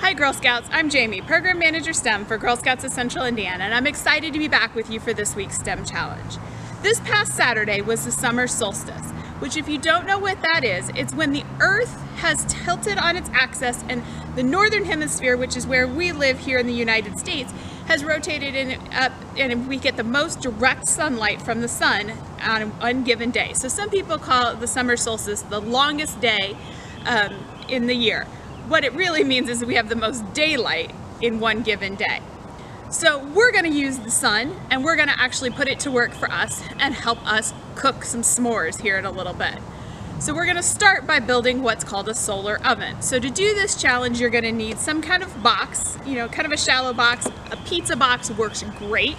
Hi Girl Scouts, I'm Jamie, Program Manager STEM for Girl Scouts of Central Indiana, and I'm excited to be back with you for this week's STEM Challenge. This past Saturday was the summer solstice, which if you don't know what that is, it's when the Earth has tilted on its axis and the Northern Hemisphere, which is where we live here in the United States, has rotated up and we get the most direct sunlight from the sun on a given day. So some people call the summer solstice the longest day in the year. What it really means is that we have the most daylight in one given day. So we're going to use the sun and we're going to actually put it to work for us and help us cook some s'mores here in a little bit. So we're going to start by building what's called a solar oven. So to do this challenge, you're going to need some kind of box, kind of a shallow box. A pizza box works great.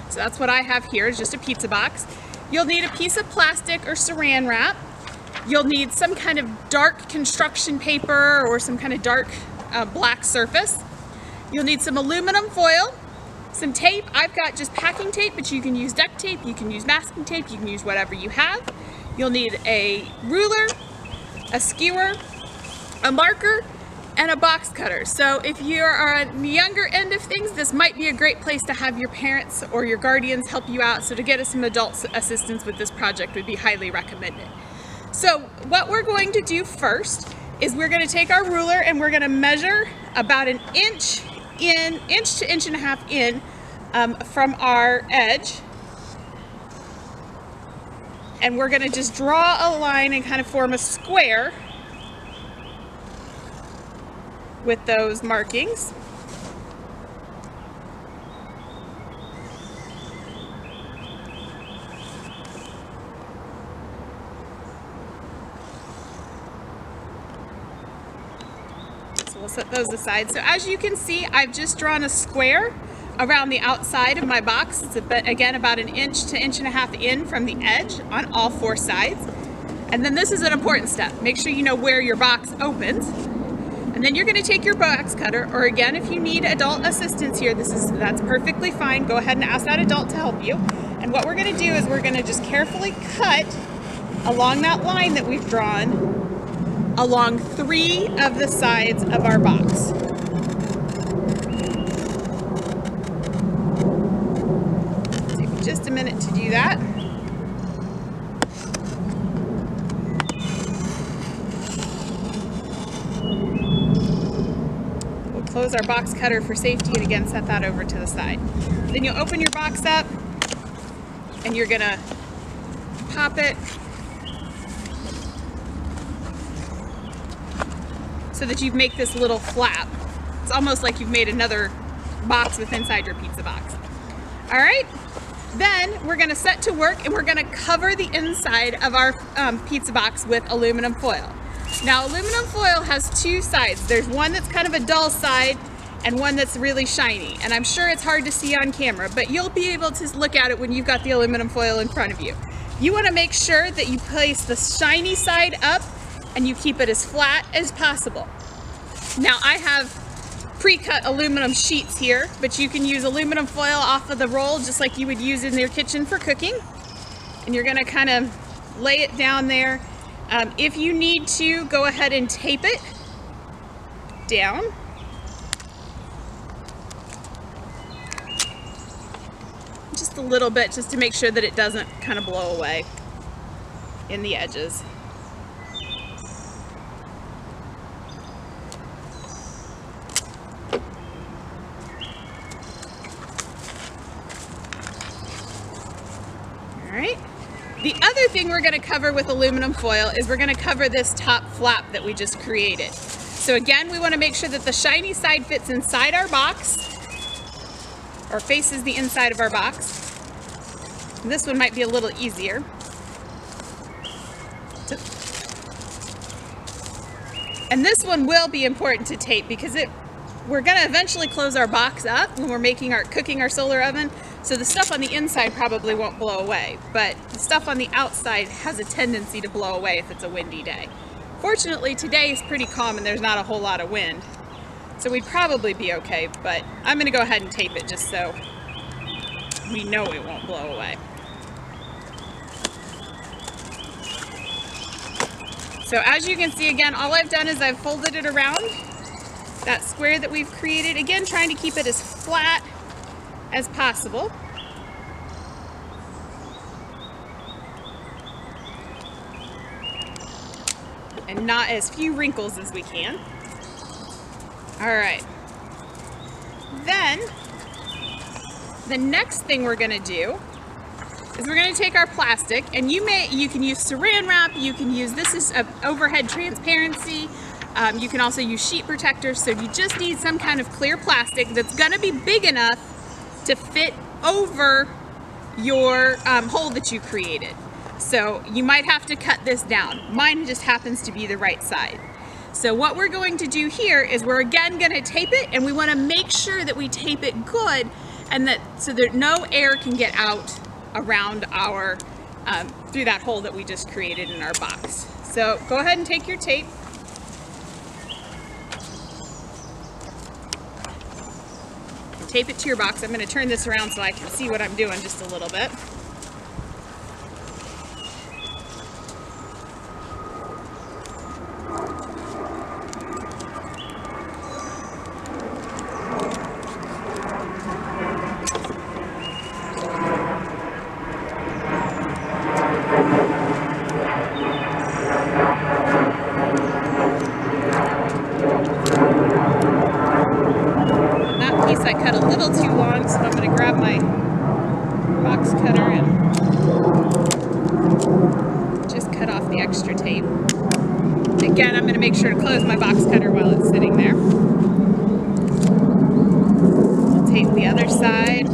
So that's what I have here, is just a pizza box. You'll need a piece of plastic or saran wrap. You'll need some kind of dark construction paper or some kind of dark black surface. You'll need some aluminum foil, some tape. I've got just packing tape, but you can use duct tape, you can use masking tape, you can use whatever you have. You'll need a ruler, a skewer, a marker, and a box cutter. So if you are on the younger end of things, this might be a great place to have your parents or your guardians help you out. So to get us some adult assistance with this project would be highly recommended. So what we're going to do first is we're going to take our ruler and we're going to measure about an inch to inch and a half in from our edge. And we're going to just draw a line and kind of form a square with those markings. So we'll set those aside. So as you can see, I've just drawn a square around the outside of my box. It's again about an inch to inch and a half in from the edge on all four sides. And then this is an important step. Make sure you know where your box opens. And then you're going to take your box cutter, or again, if you need adult assistance here, that's perfectly fine. Go ahead and ask that adult to help you. And what we're going to do is we're going to just carefully cut along that line that we've drawn along 3 of the sides of our box. Just a minute to do that. We'll close our box cutter for safety and again set that over to the side. Then you'll open your box up and you're gonna pop it so that you make this little flap. It's almost like you've made another box with inside your pizza box. All right. Then we're going to set to work and we're going to cover the inside of our pizza box with aluminum foil. Now aluminum foil has 2 sides. There's one that's kind of a dull side and one that's really shiny. And I'm sure it's hard to see on camera, but you'll be able to look at it when you've got the aluminum foil in front of you. You want to make sure that you place the shiny side up and you keep it as flat as possible. Now I have pre-cut aluminum sheets here, but you can use aluminum foil off of the roll just like you would use in your kitchen for cooking. And you're going to kind of lay it down there. If you need to, go ahead and tape it down. Just a little bit, just to make sure that it doesn't kind of blow away in the edges. Alright, the other thing we're going to cover with aluminum foil is we're going to cover this top flap that we just created. So again, we want to make sure that the shiny side fits inside our box, or faces the inside of our box. And this one might be a little easier. And this one will be important to tape because we're going to eventually close our box up when we're cooking our solar oven. So the stuff on the inside probably won't blow away, but the stuff on the outside has a tendency to blow away if it's a windy day. Fortunately, today is pretty calm and there's not a whole lot of wind, so we'd probably be okay, but I'm going to go ahead and tape it just so we know it won't blow away. So as you can see, again, all I've done is I've folded it around that square that we've created. Again, trying to keep it as flat as possible. And not as few wrinkles as we can. All right. Then, the next thing we're gonna do is we're gonna take our plastic, and you can use saran wrap, you can use, this is a overhead transparency, you can also use sheet protectors, so you just need some kind of clear plastic that's gonna be big enough to fit over your hole that you created. So you might have to cut this down. Mine just happens to be the right side. So what we're going to do here is we're again gonna tape it, and we wanna make sure that we tape it good and that so that no air can get out around our, through that hole that we just created in our box. So go ahead and take your tape. And tape it to your box. I'm gonna turn this around so I can see what I'm doing just a little bit. I cut a little too long, so I'm going to grab my box cutter and just cut off the extra tape. Again, I'm going to make sure to close my box cutter while it's sitting there. I'll tape the other side.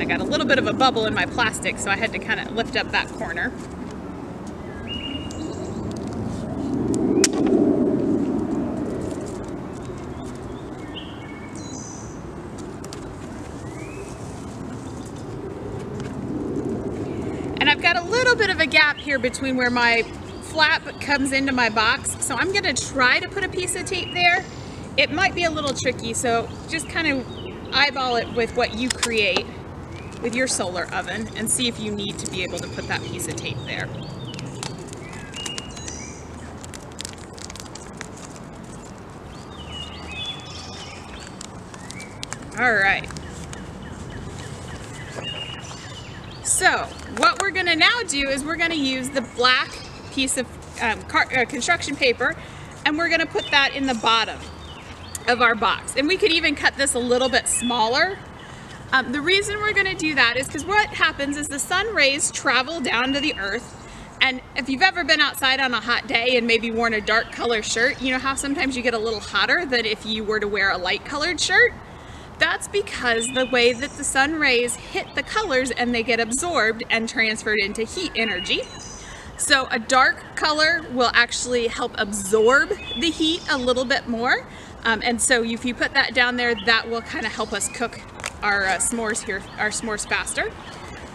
Got a little bit of a bubble in my plastic, so I had to kind of lift up that corner. And I've got a little bit of a gap here between where my flap comes into my box, so I'm going to try to put a piece of tape there. It might be a little tricky, so just kind of eyeball it with what you create with your solar oven and see if you need to be able to put that piece of tape there. All right. So what we're gonna now do is we're gonna use the black piece of construction paper, and we're gonna put that in the bottom of our box. And we could even cut this a little bit smaller. The reason we're going to do that is because what happens is the sun rays travel down to the earth, and if you've ever been outside on a hot day and maybe worn a dark color shirt, you know how sometimes you get a little hotter than if you were to wear a light colored shirt? That's because the way that the sun rays hit the colors and they get absorbed and transferred into heat energy. So a dark color will actually help absorb the heat a little bit more, and so if you put that down there, that will kind of help us cook our s'mores here, our s'mores faster.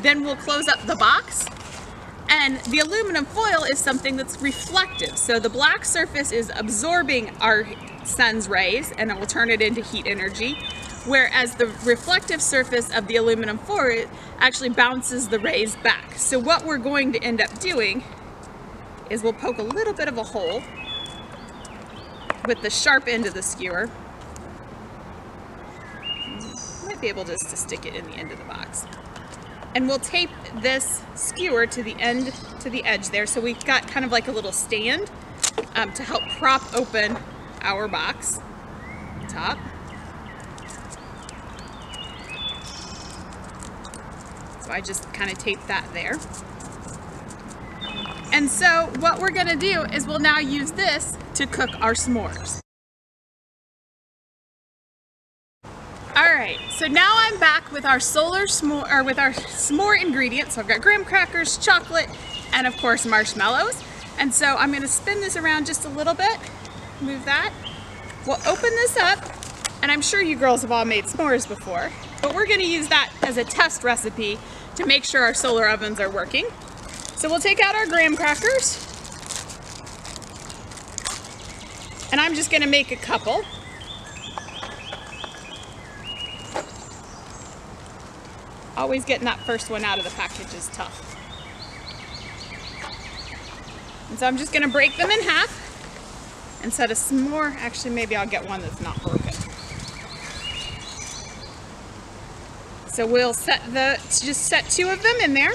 Then we'll close up the box, and the aluminum foil is something that's reflective. So the black surface is absorbing our sun's rays, and it will turn it into heat energy, whereas the reflective surface of the aluminum foil actually bounces the rays back. So what we're going to end up doing is we'll poke a little bit of a hole with the sharp end of the skewer. Be able just to stick it in the end of the box, and we'll tape this skewer to the end, to the edge there, so we've got kind of like a little stand to help prop open our box top. So I just kind of tape that there, and so what we're going to do is we'll now use this to cook our s'mores. Alright, so now I'm back with our solar s'more, or with our s'more ingredients. So I've got graham crackers, chocolate, and of course marshmallows. And so I'm going to spin this around just a little bit, move that. We'll open this up, and I'm sure you girls have all made s'mores before, but we're going to use that as a test recipe to make sure our solar ovens are working. So we'll take out our graham crackers, and I'm just going to make a couple. Always getting that first one out of the package is tough. And so I'm just gonna break them in half and set a s'more. Actually, maybe I'll get one that's not broken. So we'll just set 2 of them in there.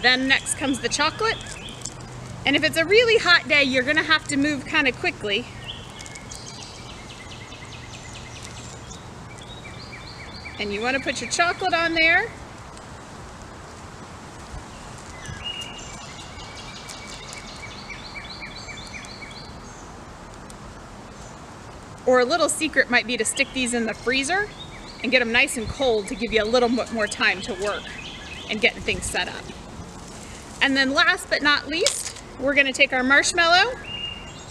Then next comes the chocolate. And if it's a really hot day, you're gonna have to move kind of quickly. And you wanna put your chocolate on there. Or a little secret might be to stick these in the freezer and get them nice and cold to give you a little bit more time to work and getting things set up. And then last but not least, we're gonna take our marshmallow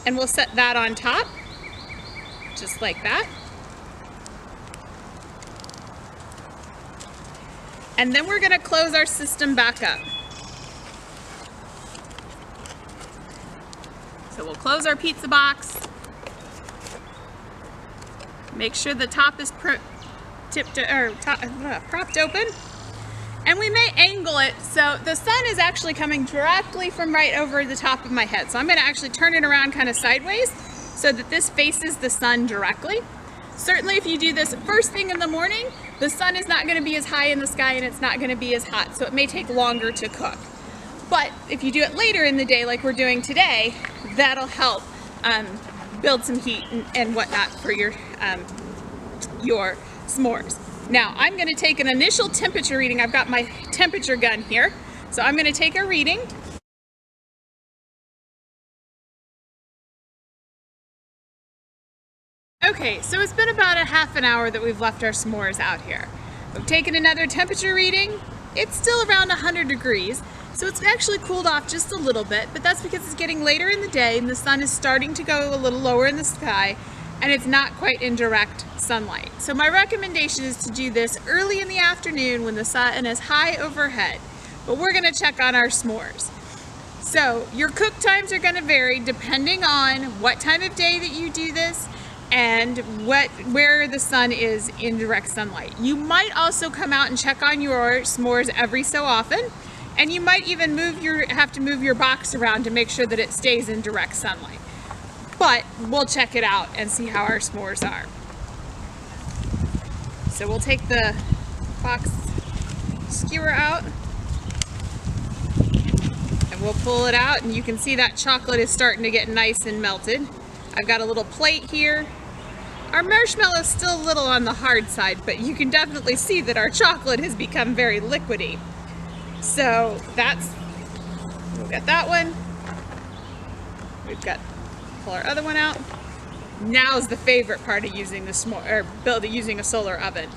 and we'll set that on top, just like that. And then we're gonna close our system back up. So we'll close our pizza box. Make sure the top is propped open. And we may angle it so the sun is actually coming directly from right over the top of my head. So I'm gonna actually turn it around kind of sideways so that this faces the sun directly. Certainly if you do this first thing in the morning, the sun is not gonna be as high in the sky and it's not gonna be as hot, so it may take longer to cook. But if you do it later in the day like we're doing today, that'll help build some heat and whatnot for your s'mores. Now I'm going to take an initial temperature reading. I've got my temperature gun here, so I'm going to take a reading. Okay, so it's been about a half an hour that we've left our s'mores out here. We've taken another temperature reading. It's still around 100 degrees, so it's actually cooled off just a little bit, but that's because it's getting later in the day and the sun is starting to go a little lower in the sky and it's not quite in direct sunlight. So my recommendation is to do this early in the afternoon when the sun is high overhead, but we're gonna check on our s'mores. So your cook times are gonna vary depending on what time of day that you do this and where the sun is in direct sunlight. You might also come out and check on your s'mores every so often, and you might even have to move your box around to make sure that it stays in direct sunlight. But we'll check it out and see how our s'mores are. So we'll take the box skewer out and we'll pull it out, and you can see that chocolate is starting to get nice and melted. I've got a little plate here. Our marshmallow is still a little on the hard side, but you can definitely see that our chocolate has become very liquidy. So we'll get that one. We've got, pull our other one out. Now's the favorite part of using using a solar oven.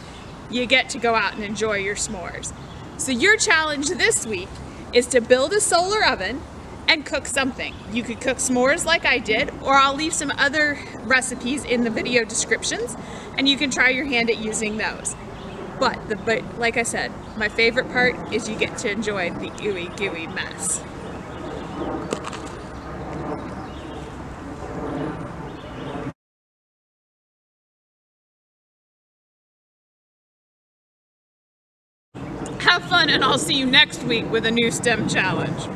You get to go out and enjoy your s'mores. So your challenge this week is to build a solar oven and cook something. You could cook s'mores like I did, or I'll leave some other recipes in the video descriptions and you can try your hand at using those. But like I said, my favorite part is you get to enjoy the ooey gooey mess. Have fun, and I'll see you next week with a new STEM challenge.